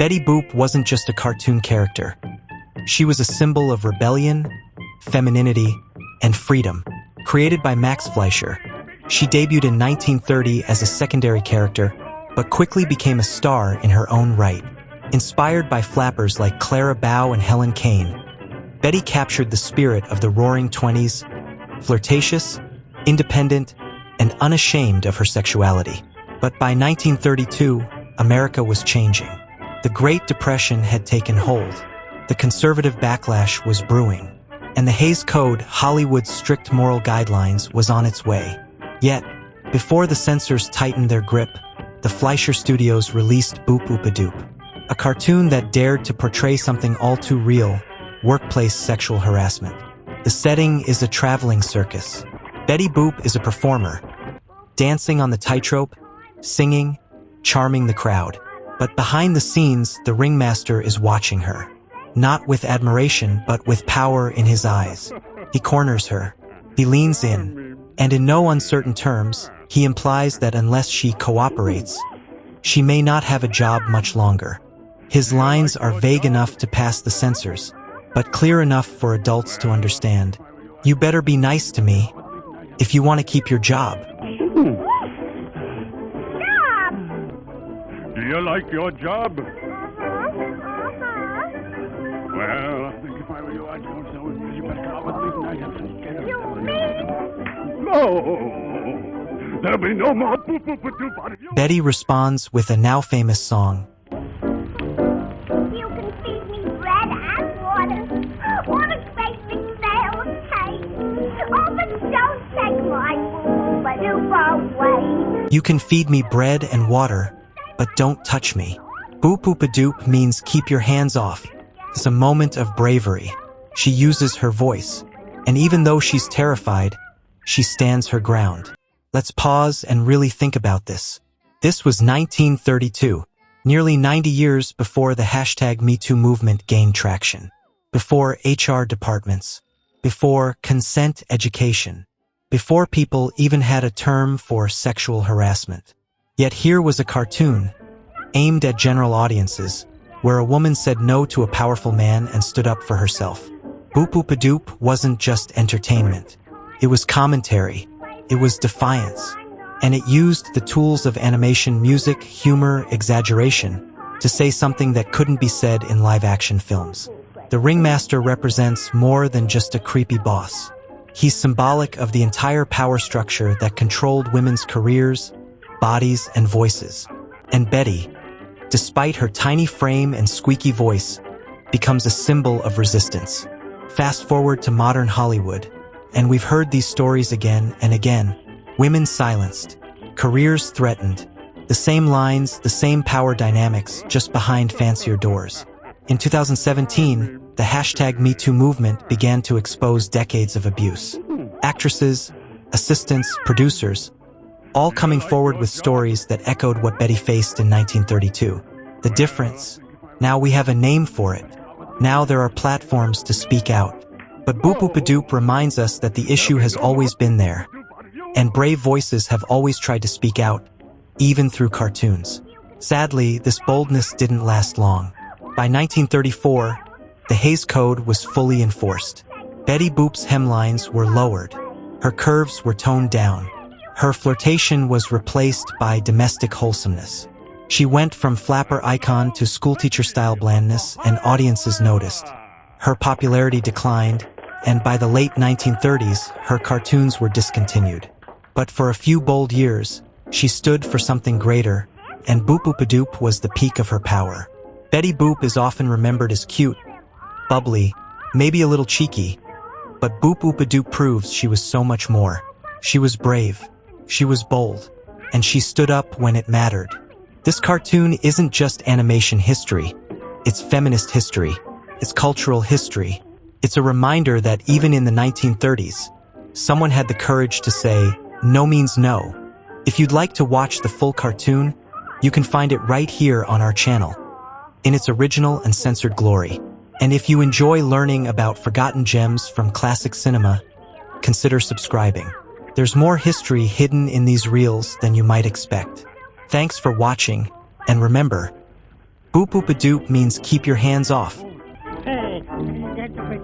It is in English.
Betty Boop wasn't just a cartoon character. She was a symbol of rebellion, femininity, and freedom. Created by Max Fleischer, she debuted in 1930 as a secondary character, but quickly became a star in her own right. Inspired by flappers like Clara Bow and Helen Kane, Betty captured the spirit of the Roaring Twenties, flirtatious, independent, and unashamed of her sexuality. But by 1932, America was changing. The Great Depression had taken hold. The conservative backlash was brewing. And the Hays Code, Hollywood's strict moral guidelines, was on its way. Yet, before the censors tightened their grip, the Fleischer Studios released Boop-Oop-a-Doop, a cartoon that dared to portray something all too real: workplace sexual harassment. The setting is a traveling circus. Betty Boop is a performer, dancing on the tightrope, singing, charming the crowd. But behind the scenes, the ringmaster is watching her. Not with admiration, but with power in his eyes. He corners her. He leans in. And in no uncertain terms, he implies that unless she cooperates, she may not have a job much longer. His lines are vague enough to pass the censors, but clear enough for adults to understand. You better be nice to me if you want to keep your job. Do you like your job? Well, I think if I were you, I'd go somewhere. You better come up with me. I have to get her. You mean? No! There'll be no more boop-oop-a-doop out of you! Betty responds with a now famous song. You can feed me bread and water. What a great big sale of cake. Oh, but don't take my boop-oop-a-doop away. You can feed me bread and water, but don't touch me. Boop-Oop-a-Doop means keep your hands off. It's a moment of bravery. She uses her voice, and even though she's terrified, she stands her ground. Let's pause and really think about this. This was 1932, nearly 90 years before the hashtag #MeToo movement gained traction, before HR departments, before consent education, before people even had a term for sexual harassment. Yet here was a cartoon, aimed at general audiences, where a woman said no to a powerful man and stood up for herself. Boop-Oop-a-Doop wasn't just entertainment. It was commentary. It was defiance. And it used the tools of animation, music, humor, exaggeration to say something that couldn't be said in live-action films. The ringmaster represents more than just a creepy boss. He's symbolic of the entire power structure that controlled women's careers, bodies, and voices. And Betty, despite her tiny frame and squeaky voice, becomes a symbol of resistance. Fast forward to modern Hollywood, and we've heard these stories again and again. Women silenced, careers threatened, the same lines, the same power dynamics, just behind fancier doors. In 2017, the hashtag #MeToo movement began to expose decades of abuse. Actresses, assistants, producers, all coming forward with stories that echoed what Betty faced in 1932. The difference? Now we have a name for it. Now there are platforms to speak out. But Boop-Oop-a-Doop reminds us that the issue has always been there, and brave voices have always tried to speak out, even through cartoons. Sadly, this boldness didn't last long. By 1934, the Hays Code was fully enforced. Betty Boop's hemlines were lowered. Her curves were toned down. Her flirtation was replaced by domestic wholesomeness. She went from flapper icon to schoolteacher-style blandness, and audiences noticed. Her popularity declined, and by the late 1930s, her cartoons were discontinued. But for a few bold years, she stood for something greater, and Boop-Oop-a-Doop was the peak of her power. Betty Boop is often remembered as cute, bubbly, maybe a little cheeky, but Boop-Oop-a-Doop proves she was so much more. She was brave, she was bold, and she stood up when it mattered. This cartoon isn't just animation history, it's feminist history, it's cultural history. It's a reminder that even in the 1930s, someone had the courage to say, no means no. If you'd like to watch the full cartoon, you can find it right here on our channel, in its original and censored glory. And if you enjoy learning about forgotten gems from classic cinema, consider subscribing. There's more history hidden in these reels than you might expect. Thanks for watching, and remember, Boop-Oop-a-Doop means keep your hands off. Hey, you get to make